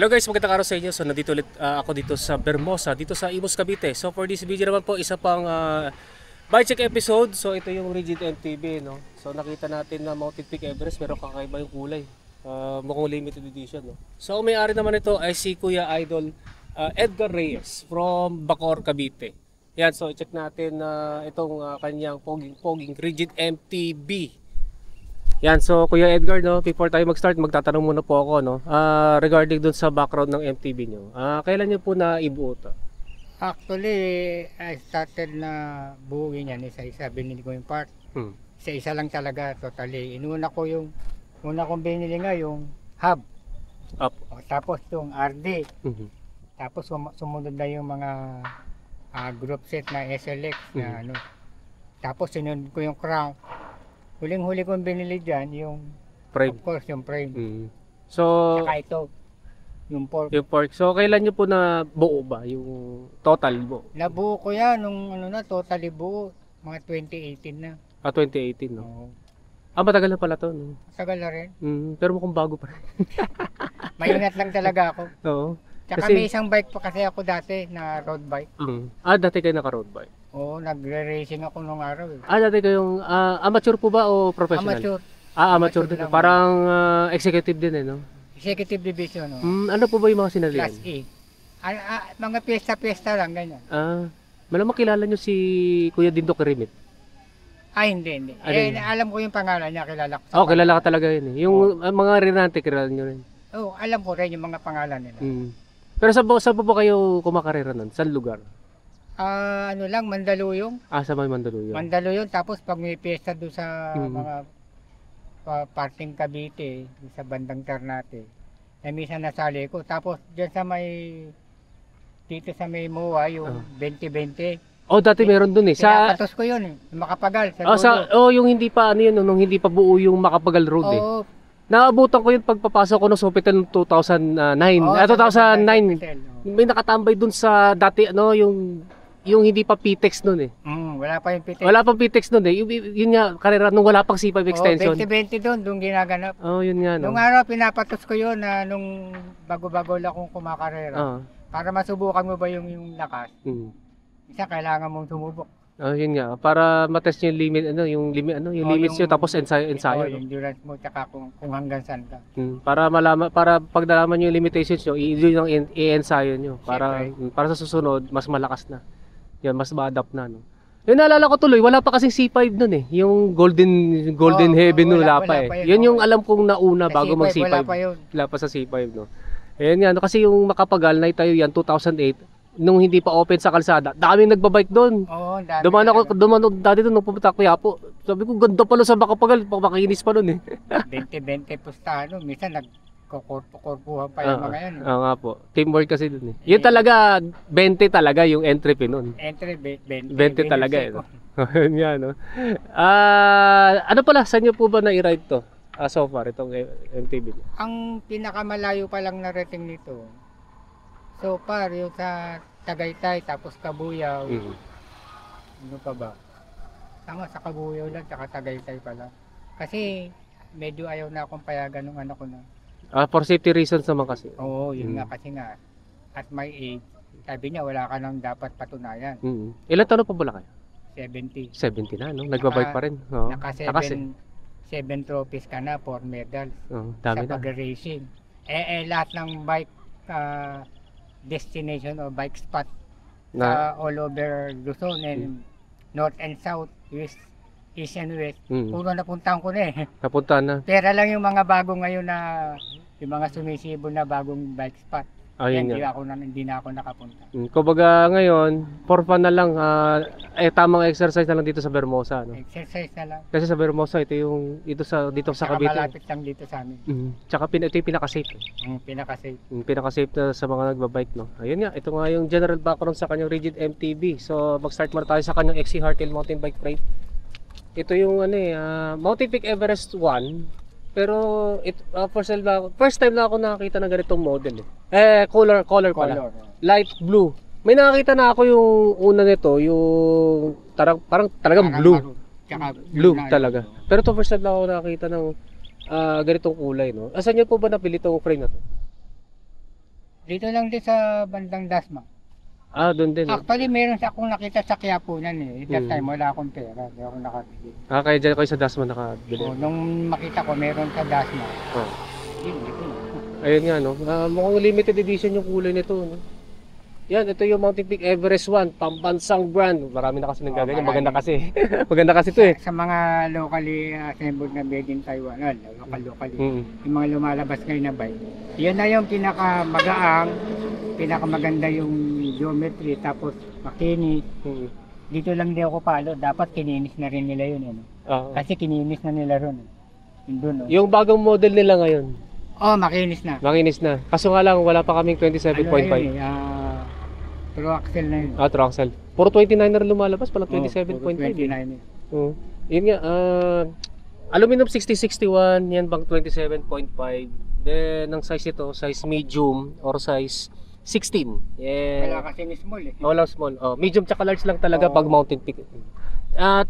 Hello guys, magandang araw sa inyo. So nandito ulit ako dito sa Vermosa, dito sa Imus, Cavite. So for this video naman po, isa pang bike check episode. So ito yung Rigid MTB, no. So nakita natin na Mountain Peak Everest, pero kakaiba yung kulay. Mukhang limited edition, no. So ang may-ari naman ito ay si Kuya Idol Edgar Reyes from Bacoor, Cavite. Yan, so i-check natin itong kanyang poging Rigid MTB. Yan, so Kuya Edgar, no, before tayo mag-start, magtatanong muna po ako, no, regarding dun sa background ng MTB nyo. Kailan nyo po na ibuo ito? Actually, I started na buuin yan. Isa-isa binili ko yung part. Isa-isa lang talaga, totally. Una kong binili nga yung hub. Up. Tapos yung RD. Tapos sumunod na yung mga group set na SLX na ano. Tapos sinunod ko yung crown. Huling-huli kong binili dyan yung Frame. Of course, yung frame. So, Saka ito, yung pork. yung pork. So, kailan nyo po na buo ba? Yung total buo? Nabuo ko yan nung totally buo. Mga 2018 na. 2018, no? Oo. Matagal na pala to, no? Tagal na rin. Pero mukhang bago pa rin. Maingat lang talaga ako. Oo. Tsaka Kasi- may isang bike pa kasi ako dati na road bike. Dati kayo naka-road bike. Oo, nagre-racing ako nung araw eh. Dati kayong amateur po ba o professional? Amateur. Amateur din. Amateur lang. Parang executive din, eh, no? Executive division. Oh. Ano po ba yung mga sinalihan? Class A. Mga piyesta-piyesta lang, ganyan. Malamang kilala nyo si Kuya Dindo Kirimit. Hindi. Ano yun? Alam ko yung pangalan niya, kilala ko. Kilala ka talaga yun, eh. Yung mga rinante, kilala nyo rin. Alam ko rin yung mga pangalan nila. Pero saan po kayo kumakarera nun? Saan lugar? Mandaluyong. Sa may Mandaluyong. Mandaluyong, tapos pag may piyesta doon sa mga parting Cavite, sa bandang Ternate, minsan nasali ko. Tapos dyan dito sa may MOA, yung 2020. Dati meron dun, eh. Pinapatos ko yun eh, Makapagal. Sa yung hindi pa, nung hindi pa buo yung Makapagal Road, eh. Oo. Naabutan ko yun pagpapasok ko ng hospital noong 2009. 2009. May nakatambay dun sa dati, yung hindi pa PTEX nun, eh. Wala pa yung PTEX. Wala pang PTEX nun, eh. Yun nga, karera nung wala pang C5 extension. 2020 doon ginaganap. Yun nga, no. Nung araw, pinapatos ko yun na nung bago-bago lang akong kumakarera. Para masubukan mo ba yung lakas. Isa, kailangan mong sumubok. Yun nga, para matest nyo yung limit, yung limits nyo, tapos ensayo, no? Yung endurance mo, tsaka kung hanggang saan ka. Para malaman, para pag nalaman nyo yung limitations nyo, yun yung i-ensayo nyo. Para sa susunod, mas malakas na. Yan, mas ma-adapt na, no? Yung naalala ko tuloy, wala pa kasing C5 nun, eh. Yung Golden Heaven nun, wala pa, eh. Yun yung alam kong nauna bago mag C5. Wala pa sa C5, no? Ayan nga, no? Kasi yung Makapagal, naitayo yan, 2008. Nung hindi pa open sa kalsada, daming nagbabike doon. Dami. Dumaan ako dati doon nung pumunta ako Quiapo. Sabi ko, ganda pala sa Makapagal, makinis pa noon, eh. 20-20 pusta, minsan nagkukorpuhan pa yung mga yan. Nga po. Teamwork kasi doon, eh. Yun talaga, 20 talaga yung entry fee noon. Entry 20 talaga, eh. Yun yan, no? Ano pala, saan nyo po ba na-ride to? So far, itong MTB. Ang pinakamalayo pa lang na rating nito, so far, yung sa Tagaytay, tapos Kabuyaw. Ano pa ba? Tama, sa Kabuyaw lang, tsaka Tagaytay pala. Kasi medyo ayaw na akong payagan ng anak ko na. For safety reasons naman kasi. Oo, yun nga kasi nga. At my age, sabi niya wala ka nang dapat patunayan. Ilan taon pa pala kayo? 70. 70 na, no? Nagbabike pa rin. Naka 7 trophies ka na, 4 medals. Dami sa na. pag-racing. Lahat ng bike destination o bike spot all over Luzon and north and south, east and west. Puro napuntahan ko na eh. Napunta na. Pera lang yung mga bago ngayon na yung mga sumisibol na bagong bike spot. Ayun nga. Hindi na ako nakapunta. Kumbaga ngayon, for fun na lang, tamang exercise na lang dito sa Vermosa, no? Exercise na lang. Kasi sa Vermosa, dito sa Saka Cavite. malapit lang dito sa amin. Tsaka ito yung pinaka-safe. Pinaka-safe. Pinaka-safe na sa mga nagbabike, no? Ayun nga, ito nga yung general background sa kanyang Rigid MTB. So, mag-start muna tayo sa kanyang XC Hardtail Mountain Bike Frame. Ito yung Mountain Peak Everest 1. Pero first time na ako nakakita ng ganitong model, eh. Color pala. Light blue. May nakakita na ako yung una nito, yung parang talagang blue. Blue talaga. Pero to first time na ako nakakita ng ganitong kulay, no? Asan niyo po ba napili itong frame na to? Dito lang din sa bandang Dasma. Ah, doon din. Actually, meron sa akong nakita sa Quiapo-nan eh. That Mm. time, wala akong pera. Hindi ako nakabili. Ah, kaya dyan kayo sa Dasma nakabili. Nung makita ko, meron sa Dasma. Oh. Hindi ko. Ayun nga, no? Mukhang limited edition yung kulay nito, no? Yan, ito yung Mountain Peak Everest 1, pambansang brand. Marami na kasi nang gaganyan. marami. Maganda kasi. Maganda kasi ito eh. Sa mga locally assembled na made in Taiwan, locally. Mm. Yung mga lumalabas ngayon na bike. Yan na yung pinakamagaang, pinakamaganda yung geometry, tapos makinis. Mm. Dito lang di ako palo, dapat kininis na rin nila yun. Ano? Ah. Kasi kininis na nila ron. Yun dun, no? Yung bagong model nila ngayon, Oh, makinis na. makinis na. Kaso nga lang, wala pa kaming Ano 27.5. na yun eh, True axle na yun. Ah, Troxel. Puro 29 na lumalabas, pala Oh, 27.5. 29 eh. Oh. Yun nga, aluminum 6061, yan bang 27.5. Then, ang size ito, size medium or size 16. Wala Yeah. kasi ni small eh. Walang small. Oh, medium tsaka large lang talaga Oo. pag Mountain Peak.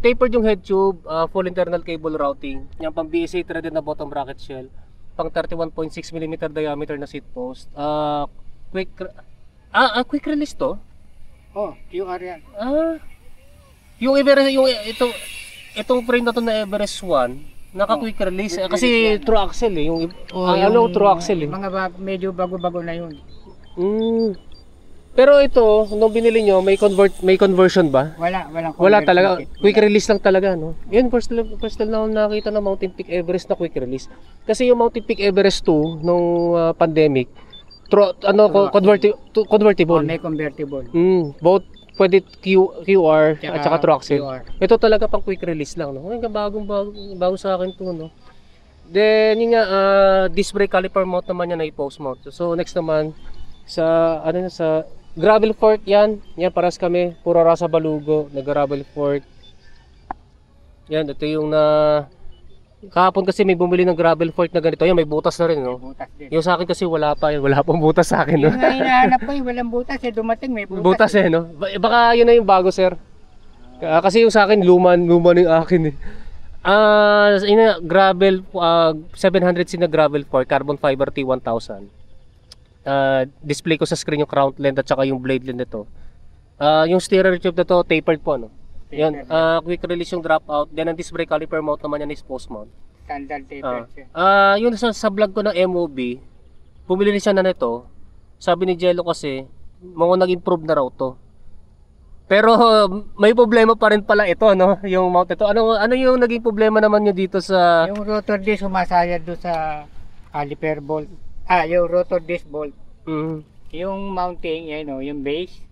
Tapered yung head tube, full internal cable routing. Yan pang BSA threaded na bottom bracket shell. Pang 31.6 mm diameter na seat post. Quick release to? Oh, QR yan. Yung Everest, itong frame na to na Everest 1, naka-quick release. quick Kasi release yan. true axle eh. Yung, Yung true axle eh. Mga medyo bago-bago na yun. Pero ito, nung binili nyo, may conversion ba? Walang Wala conversion talaga. kit. Quick release lang talaga, no? Yun, first time na akong nakita na Mountain Peak Everest na quick release. Kasi yung Mountain Peak Everest 2, nung pandemic, convertible. Oh, may convertible. Both pwede QR at saka true axle. QR. Ito talaga pang quick release lang, no? Hanggang bago sa akin to, no? Then, yun nga, disc brake caliper mount naman yan ay post mount. So, next naman, sa gravel fork yan. Yan, paras kami. Puro rasa balugo. Nag-gravel fork. Yan, ito yung kahapon kasi may bumili ng gravel fork na ganito. Yan, may butas na rin, no? Butas din. Yung sa akin kasi wala pa. Wala pang butas sa akin, no? Yun nga hinahanap ko eh, walang butas eh. Dumating may butas. Butas eh, no? Baka yun na yung bago, sir. Kasi yung sa akin, luma na yung akin eh. Gravel, 700C na gravel fork, carbon fiber T1000. Display ko sa screen yung crown length at saka yung blade length nito. Yung steerer tube na to, tapered po, no? Yan, quick release yung dropout. Then ang disc brake caliper mount naman yan is post mount. Standard tapered siya. Yun sa vlog ko ng MOB, bumili rin siya na nito. Sabi ni Jello kasi, mga nag-improve na raw to. Pero may problema pa rin pala ito, no? Yung mount ito. Ano yung naging problema naman nyo dito sa... Yung rotor disc sumasayad doon sa caliper bolt. Yung rotor disc bolt. Yung mounting, yan o, yung base.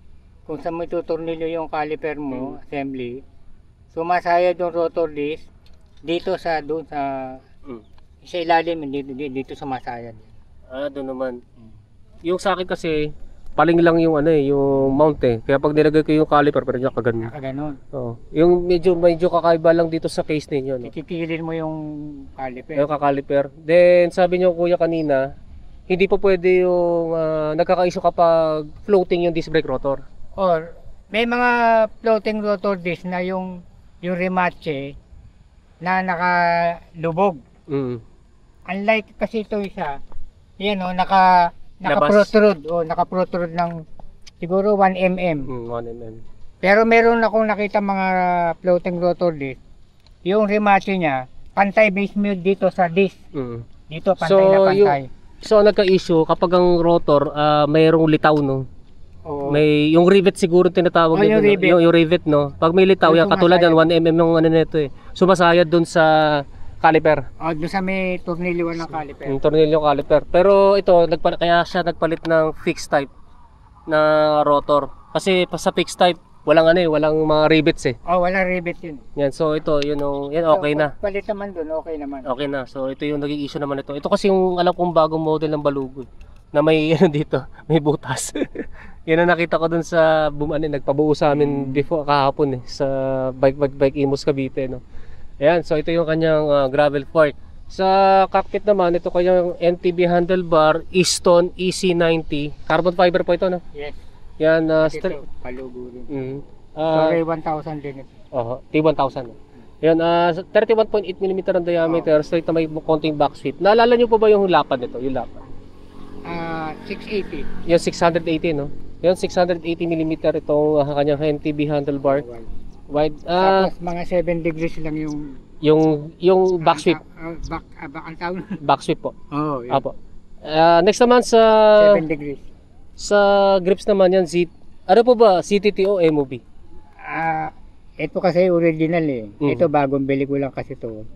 Kung saan mo itutornilyo yung caliper mo, assembly, sumasayad yung rotor disc dito sa doon sa ilalim, dito sumasayad. Doon naman. Yung sa akin kasi, paling lang yung yung mount eh. Kaya pag nilagay ko yung caliper, pero yung kaganon. Nakaganon. Oo. Yung medyo kakaiba lang dito sa case ninyo, no? Titigilin mo yung caliper. Yung kakaliper. Then, sabi nyo kuya kanina, hindi po pwede yung nagkaka-issue kapag floating yung disc brake rotor. Or may mga floating rotor disc na yung remache na nakalubog. Unlike kasi ito isa, yan o, naka-protrude ng siguro 1 mm. 1 mm. Pero meron akong nakita mga floating rotor disc. Yung remache niya, pantay base mode dito sa disc. Dito pantay na pantay. So nagka-issue kapag ang rotor mayroong litaw, no? Oo. May yung rivet siguro tinatawag yung nito, rivet. no? Yung rivet, no? Pag may litaw yan, katulad yan 1 mm yung nito eh. Sumasayad doon sa caliper. Doon sa may tornilyo ng caliper. Yung tornilyo caliper. Pero ito, kaya siya nagpalit ng fixed type na rotor. Kasi sa fixed type, walang walang mga rivets eh. Walang rivet yun. Yan, so ito, yan okay na. Palit naman doon, okay naman. Okay na. So ito yung naging issue naman ito. Ito kasi yung alam kong bagong model ng balugo na may dito, may butas. Yan ang nakita ko dun sa nagpabuo sa amin before kahapon sa bike Imus Cavite, no. Ayan, so ito yung kanyang gravel fork. Sa cockpit naman, ito kanyang NTB handlebar, Easton EC90. Carbon fiber po ito, no? Yes. Yan, Ito, palugo rin. Sorry, 1,000 din ito. T1000. Yan, 31.8 mm ang diameter, straight na may konting back sweep. Naalala nyo po ba yung lapad nito? Yung lapad? 680. Yan 680 no. Yan 680 mm itong kanyang NTB handlebar. Wide Tapos mga 7 degrees lang yung back sweep. Back ang tawag. Back sweep po. Oo, yun. Apo. Next naman sa 7 degrees. sa grips naman yan ano po ba CTT o MOB? Ito kasi original eh. Mm. Ito bagong bili ko lang kasi to.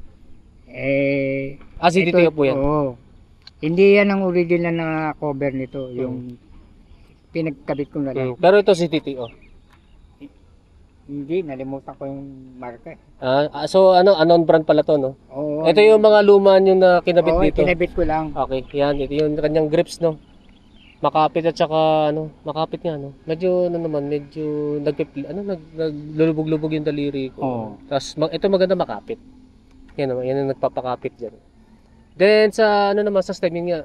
CTT po yan. Oo. Hindi yan ang original na cover nito. Yung pinagkabit ko na lang. Pero ito CTTO. Hindi, nalimutan ko yung marka. So unknown brand pala to no? Oo. Ito yung mga luma yung na kinabit Oo, dito. kinabit ko lang. Okay, yan. Ito yung kanyang grips, no? Makapit at saka, makapit nga, no? Medyo, naglulubog-lubog yung daliri ko. Oo. Tapos, ito maganda makapit. Yan naman, yan yung nagpapakapit dyan. Then, sa stem yun nga,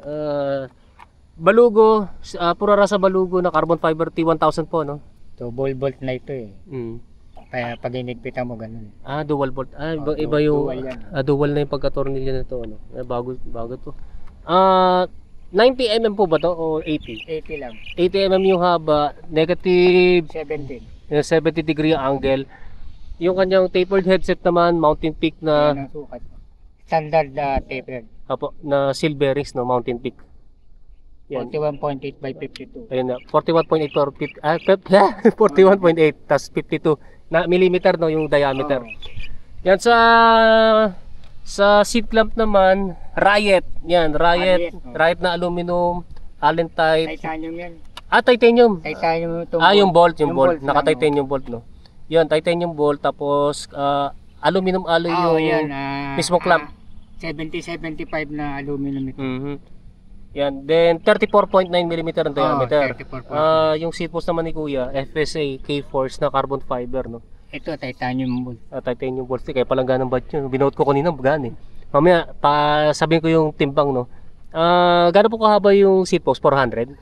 balugo, pura rasa balugo na carbon fiber T1000 po, no? Double bolt na ito eh. Mm. Kaya pag inigpitan mo ganun. Dual bolt. Iba yung, dual yan. dual na yung pagkatornilyo nito, ano? Bago to. 90 mm po ba to o 80? 80 lang. 80 mm yung haba, negative 70. 70 degree angle. Yung kanyang tapered headset naman, mountain peak na Yan ang sukat. Standard tapered. na seal bearings, no, mountain peak. Yan. 41.8 by 52. Ayun na, 41.8 or 50, 41.8 tas 52 na millimeter, no, yung diameter. Oo. Yan sa seat clamp naman, Riot. Yan, Riot Riot, na aluminum, Allen type. Titanium yan. Titanium. Titanium itong Yung bolt, Yung bolt lang, naka-titanium bolt, no. Yan, titanium bolt, tapos aluminum alloy yung yan. mismo clamp. 70-75 na aluminum ito. Yan, then 34.9 mm ang diameter. 34.9. Yung seat post naman ni Kuya, FSA K-Force na carbon fiber, no. Ito titanium bolt. Titanium bolt, kaya palang ganang batch yun. Binote ko kanina, gan eh. Mamaya, sabihin ko yung timbang, no. Gano'n po kahaba yung seat post? 400?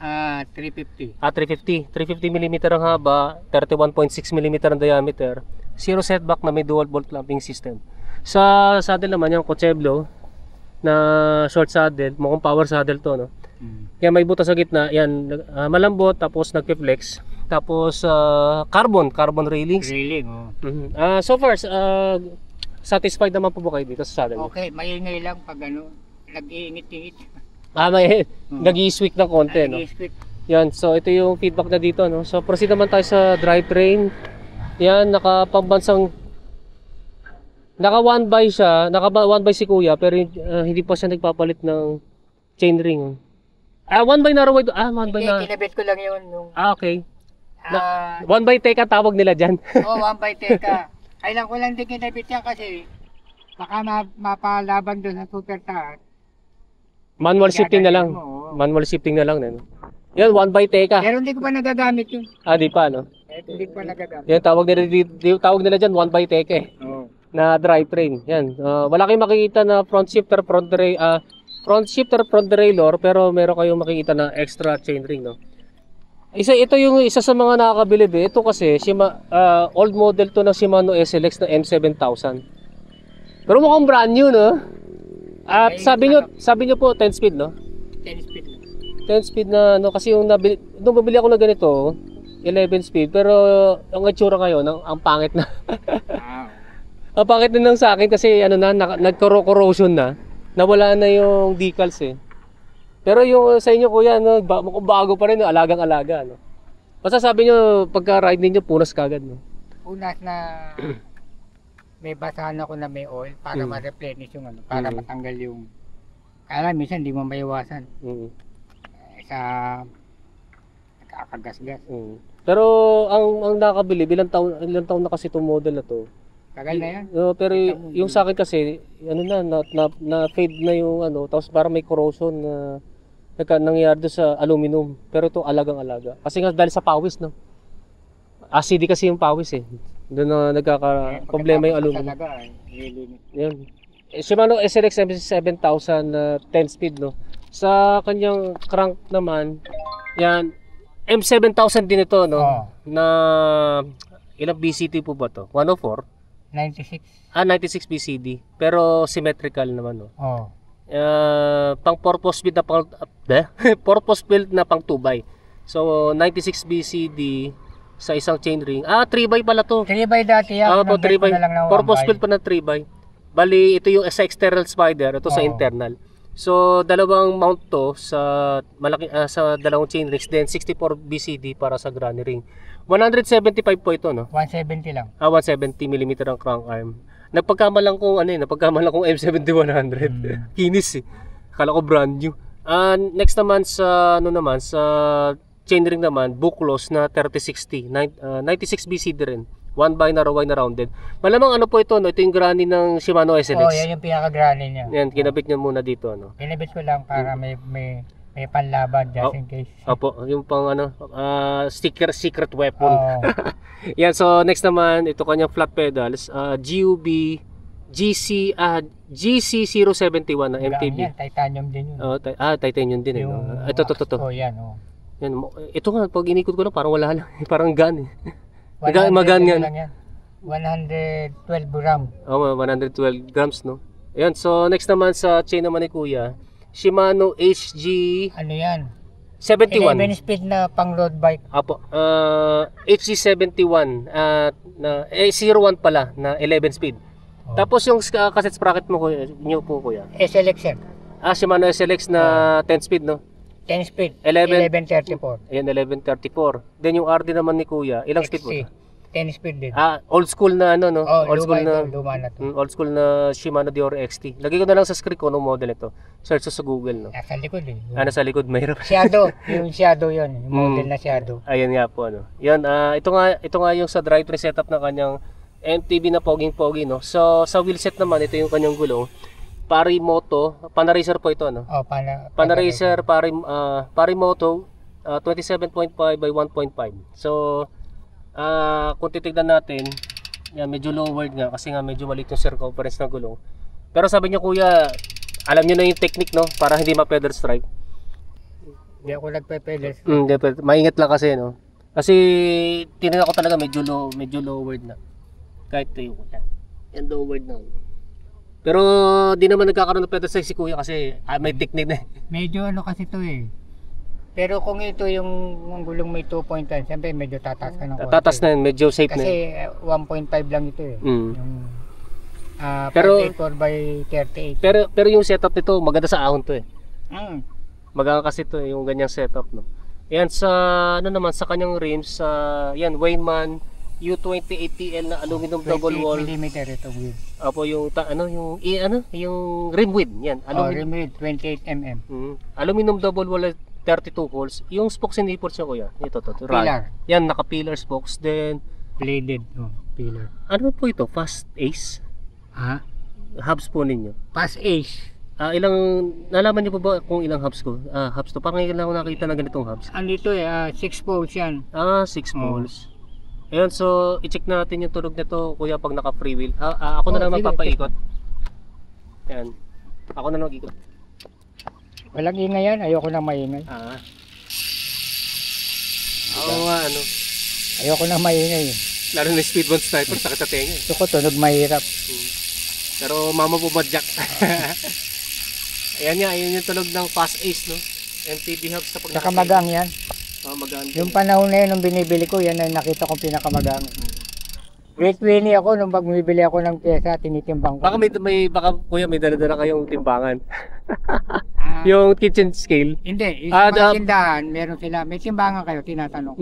350. 350 mm ang haba, 31.6 mm ang diameter. Zero setback na may dual bolt clamping system. Sa saddle naman yung Cocheblo na short saddle, mukhang power saddle to, no. Kaya may butas sa gitna, yan, malambot, tapos nagpe-flex. Tapos carbon railings. Railing, oh. So far, satisfied naman po ba kayo dito sa saddle? Okay, maingay lang pag nag-iingit-ingit. May nag-i-squeak ng konti, no. Nag-i-squeak. Yan, so ito yung feedback na dito, no. So proceed naman tayo sa drivetrain. Yan, naka 1x siya, naka 1x si Kuya, pero hindi pa siya nagpapalit ng chainring. 1x na raw ito. 1x na. Kinabit ko lang yun. Okay. 1x teka tawag nila dyan. 1 by teka. Kailan ko lang din kinabit yan kasi baka mapalaban doon sa super taas. Manual shifting na lang. Manual shifting na lang. No? Yan, 1x teka. Pero hindi ko pa nagagamit yun. Di pa, no? Hindi ko pa nagagamit. Yan, tawag nila dyan, 1x teka eh. Na drivetrain. Yan. Wala kayong makikita na front shifter, front derailleur, pero meron kayong makikita na extra chainring, no? Ito yung isa sa mga nakakabilib eh. Ito kasi old model to ng Shimano SLX na M7000. Pero mukhang brand new, no? At sabi nyo po 10 speed, no? 10 speed lang. 10 speed na no, kasi nung mabili ako na ganito, 11 speed, pero ang itsura ngayon, ang pangit na. Ang pangit na lang sa akin kasi nagcorrosion na. Nawala na yung decals eh. Pero yung sa inyo kuya, no, bago pa rin, no, alagang-alaga, no. Basta sabi nyo, pagka-ride ninyo, punas kagad, no. Punas na may basahan ako na may oil para ma-replenish yung para matanggal yung minsan hindi mo maiwasan. Sa nakakagasgas. Pero ang nakakabili, ilang taon na kasi itong model na to. Tagal na yan. Pero yung sa akin kasi, na fade na yung tapos parang may corrosion na nangyayari doon sa aluminum. Pero ito alagang-alaga. Kasi nga dahil sa pawis, no. Acidic kasi yung pawis eh. Doon na nagkaka-problema yung aluminum. Yan. Shimano SLX M7000 10 speed, no. Sa kanyang crank naman, yan, M7000 din ito, no. Na ilang BCT po ba to? 104? 96. 96 BCD. Pero symmetrical naman, no. Pang purpose build na purpose build na pang 2x. So 96 BCD sa isang chainring. 3x pala to. 3x dati yan. Po 3x. Purpose build pa na 3x. Bali ito yung sa external spider, ito sa Oo. internal. So dalawang mount to sa malaki sa dalawang chainrings, then 64 BCD para sa granny ring. 175 po ito, no? 170 lang. 170 mm ang crank arm. Nagpagkamalang kong M70-100. Kinis eh. Akala ko brand new. Next naman sa sa chainring naman, Buclos na 3060, 96 BCD rin. 1 by na rounded. Malamang ano po ito, no? Ito yung granny ng Shimano SLX. Yan yung pinaka-granny niya. Yan, kinabit niya muna dito, no? Kinabit ko lang para may panlaban just in case. Opo, yung pang secret weapon. Oo. Yan, so next naman, ito kanyang flat pedals, GUB GC071 na MTB. Yan, titanium din yun. Titanium din eh. No? Ito. Yan. Yan, ito nga, pag inikot ko lang, parang wala lang. Parang gun eh. 100 Magan yan. lang yan. 112 gram. 112 grams, no? Yan, so next naman sa chain naman ni Kuya, Shimano HG Ano yan? 71. 11 speed na pang road bike. Apo, HG71 na 01 pala na 11 speed. Oh. Tapos yung cassette sprocket mo kuya, nyo po kuya. SLX yan. Shimano SLX na 10 speed, no? 10 speed. 11. 1134. Ayan, 1134. Then yung RD naman ni Kuya, ilang speed po? XC. 10 speed din. Old school na no? Old school na. Luma na to. Old school na Shimano Dior XT. Lagay ko na lang sa screen ko anong model ito. Search sa Google, no? Nasa likod eh. Sa likod, mahirap. Shadow. Yung shadow yun. Yung model na shadow. Ayan nga po, ano. Yan, ito nga yung sa drivetrain setup ng kanyang MTB na poging-pogi, no? So, sa wheelset naman, ito yung kanyang gulong. Parimoto, Panaracer po ito, no? Panaracer, Parimoto, 27.5 by 1.5. So, kung titignan natin, yan, medyo lowered nga kasi nga medyo maliit yung circumference ng gulong. Pero sabi niyo kuya, alam niyo na yung technique, no? Para hindi ma-pedal strike. Hindi ako nagpe-pedal. Maingat lang kasi, no? Kasi tinignan ko talaga medyo lowered na. Kahit ito yung yan lowered na. Pero di naman nagkakaroon ng pedal strike si kuya kasi may technique na. Medyo ano kasi to eh. Pero kung ito yung gulong may 2.1, siyempre medyo tataas ka ng konti. Tatas na yun, medyo safe na Kasi yun. 1.5 lang ito eh. Yung Pero 4 by 38. Pero yung setup nito maganda sa ahon to eh. Mm. Maganda kasi to yung ganyang setup, no. Yan sa naman sa kanyang rims yan Wayman U20 ATL na aluminum double wall. 28 mm ito width. Apo yung yung rim width yan. Rim width 28 mm. Aluminum double wall 32 holes. Yung spokes and nipples niya kuya. Ito Pillar. Yan naka-pillar spokes then Bladed pillar. ano po ito? Fast Ace? Hubs po ninyo. Pass Ace. Nalaman niyo po ba kung ilang hubs ko? Hubs to. Parang ngayon lang ako nakita ng ganitong hubs. Andito 6 poles yan. 6 poles. Ayun, so i-check natin yung tunog nito kuya pag naka free wheel. Ako na lang magpapaikot. Ayan. Ako na lang mag-ikot. Walang ingay yan, ayoko na maingay. Ako nga Ayoko na maingay. lalo na speed bump sniper sakit sa tenga. Gusto ko tunog mahirap. Pero mama bumadyak. Ayan nga, ayun yung tunog ng Fast Ace, no? MTB hubs sa pag Saka magang yan. Magaan. Yung panahon na yun, nung binibili ko, yan ay nakita kong pinakamagang. Great Winnie ako, nung pag bumibili ako ng pyesa, tinitimbang ko. Baka kuya may dala-dala kayong timbangan. Yung kitchen scale. Hindi, sa mga tindahan, meron sila. May timbangan kayo, tinatanong.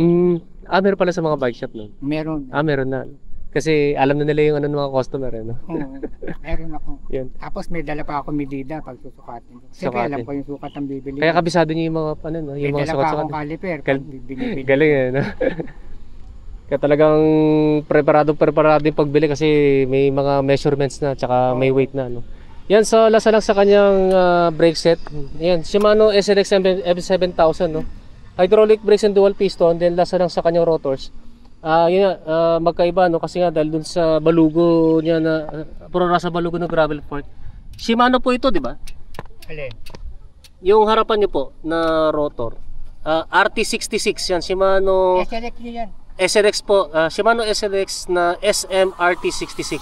Meron pala sa mga bike shop, no? Meron. Meron na. Kasi alam na nila yung ng mga customer, no? Oo, meron ako. Yan. Tapos may dala pa ako medida pag susukatin. Siyempre alam ko yung sukat ng bibili. Kaya kabisado niyo yung mga no? Yung may mga dala pa sukat-sukat. akong caliper pag binibili. Galing eh, no? Kaya talagang preparado yung pagbili kasi may mga measurements na tsaka may weight na, no? Yan, so lasa lang sa kanyang brake set. Yan, Shimano SLX M7000, no? Hydraulic brakes and dual piston, then lasa lang sa kanyang rotors. Magkaiba, no? Kasi nga dahil dun sa balugo niya na puro nasa balugo ng gravel fork. Shimano po ito, di ba? Alin? Yung harapan niyo po na rotor. RT66 yan, Shimano SLX yan. SLX po, Shimano SLX na SMRT66.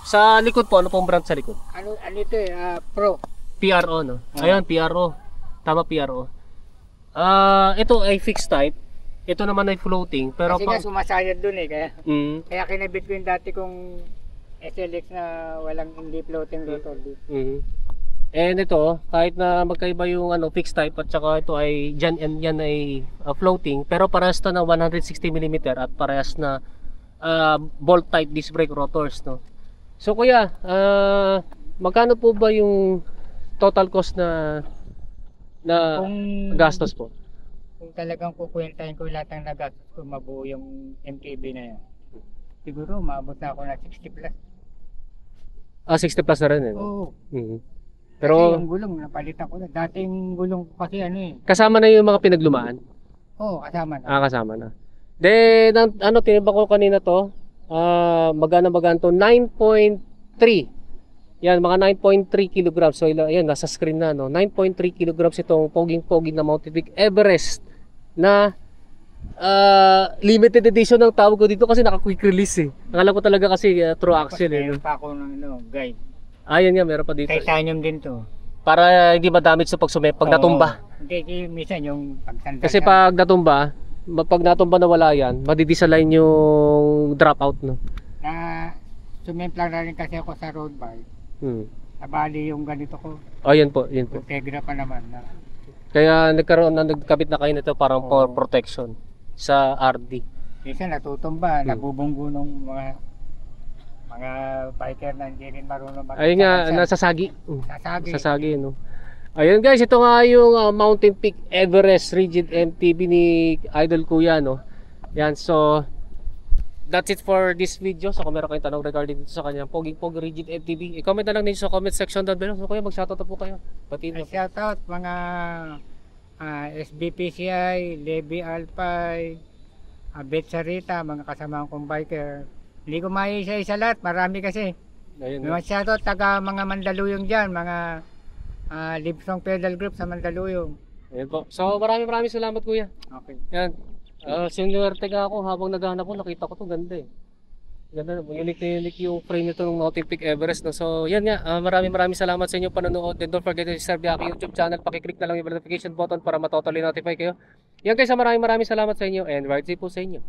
Sa likod po, ano pong brand sa likod? Ano ito Pro. PRO, no? Oo. Ayan, PRO. Tama, PRO. Ito ay fixed type. Ito naman ay floating. Pero Kasi nga sumasayad dun eh, kaya, Mm, kaya kinabit ko yung dati kong SLX na walang hindi floating rotor dito. mm. And ito, kahit na magkaiba yung fixed type at saka ito ay yan ay floating, pero parehas to na 160 mm at parehas na bolt type disc brake rotors, no. So kuya, magkano po ba yung total cost na Kung, gastos po? kung talagang kukwentahin ko lahat ng nagastos ko, mabuo yung MTB na yan. Siguro, maabot na ako na 60 plus. 60 plus na rin, eh, no? Oo. Mhm. Kasi Pero yung gulong, napalitan ko na. Dating gulong ko kasi ano eh. kasama na yung mga pinaglumaan? Oo, kasama na. Kasama na. Then, tinimbang ko kanina to, magana to 9.3. Yan, mga 9.3 kilograms. So, ayan, nasa screen na, no? 9.3 kilograms itong poging-poging na Mountain Peak Everest na limited edition ng tawag ko dito kasi naka-quick release, eh. Akala ko talaga kasi true Tapos axle, eh. meron pa ako ng guide. Ayan nga, meron pa dito. Titanium din to. Para hindi ma-damage sa pag natumba. Oo. Hindi, minsan yung pagsandal. Kasi pag natumba na wala yan, madidisalign yung dropout, no? Na sumemplang na rin kasi ako sa road bike. Nabali yung ganito ko. Ayan po, yun po. Integra pa naman. Kaya nagkabit na kayo nito parang for protection sa RD. Minsan natutumba, nabubunggo ng mga biker na hindi rin marunong Ayun nga, nasasagi. Sasagi. Sasagi, no? Ayun guys, ito nga yung Mountain Peak Everest Rigid MTB ni Idol Kuya, no? Yan, so that's it for this video. So kung meron kayong tanong regarding dito sa kanyang Poging-Pog Rigid MTB, i-comment na lang ninyo sa comment section down below. So kuya, mag-shoutout na po kayo. Batiin mo. Shoutout mga SBPCI, Levi Alpay, Bet Sarita, mga kasamahan kong biker. Hindi ko maisa-isa lahat, marami kasi. Ayun, Mga shoutout taga mga Mandaluyong dyan, mga Libsong Pedal Group sa Mandaluyong. ayun po. So maraming salamat kuya. Okay. Yan. Sinuwerte nga ako habang naghahanap ko, nakita ko to, ganda eh. Ganda, unique na unique yung frame nito ng Mountain Peak Everest, no? So yan nga, maraming salamat sa inyo panonood. And don't forget to subscribe sa aking YouTube channel. Pakiclick na lang yung notification button para matotally notify kayo. Yan guys, maraming salamat sa inyo and right safe po sa inyo.